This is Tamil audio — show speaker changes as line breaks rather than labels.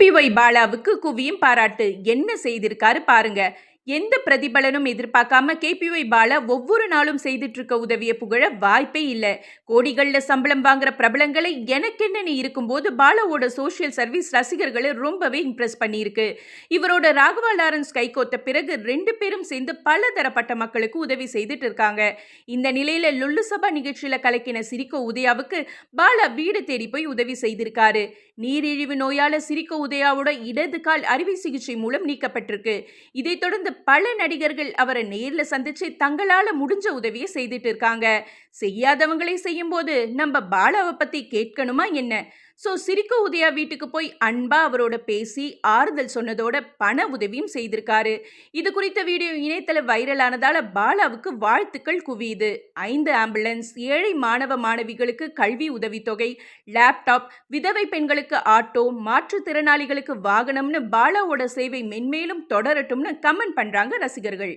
கேபிஒய் பாலாவுக்கு குவியும் பாராட்டு. என்ன செய்திருக்காரு பாருங்க. எந்த பிரதிபலனும் எதிர்பார்க்காம கேபிஒய் பாலா ஒவ்வொரு நாளும் செய்துட்டு இருக்க உதவிய புகழ வாய்ப்பே இல்ல. கோடிகள்ல சம்பளம் வாங்குற பிரபலங்களை எனக்கென்னு இருக்கும்போது பாலாவோட சோசியல் சர்வீஸ் ரசிகர்களை ரொம்பவே இம்ப்ரெஸ் பண்ணியிருக்கு. இவரோட ராகவா லாரன்ஸ் கைகோத்த பிறகு 2 பேரும் சேர்ந்து பல தரப்பட்ட மக்களுக்கு உதவி செய்துட்டு இருக்காங்க. இந்த நிலையில லுல்லு சபா நிகழ்ச்சியில கலக்கின சிரிக்கோ உதயாவுக்கு பாலா வீடு தேடி போய் உதவி செய்திருக்காரு. நீரிழிவு நோயால சிரிக்கோ உதயாவோட இடது கால் அறுவை சிகிச்சை மூலம் நீக்கப்பட்டிருக்கு. இதைத் தொடர்ந்து பல நடிகர்கள் அவரை நேர்ல சந்திச்சு தங்களால முடிஞ்ச உதவியை செய்துட்டு இருக்காங்க. செய்யாதவங்களை செய்யும் போது நம்ம பாலாவை பத்தி கேட்கணுமா என்ன? சிரிக்கோ உதயா வீட்டுக்கு போய் அன்பா அவரோட பேசி ஆறுதல் சொன்னதோட பண உதவியும் செய்திருக்காரு. இது குறித்த வீடியோ இணையதள வைரலானதால பாலாவுக்கு வாழ்த்துக்கள் குவியுது. 5 ஆம்புலன்ஸ், ஏழை மாணவ மாணவிகளுக்கு கல்வி உதவித்தொகை, லேப்டாப், விதவை பெண்களுக்கு ஆட்டோ, மாற்றுத்திறனாளிகளுக்கு வாகனம்னு பாலாவோட சேவை மென்மேலும் தொடரட்டும்னு கமெண்ட் பண்றாங்க ரசிகர்கள்.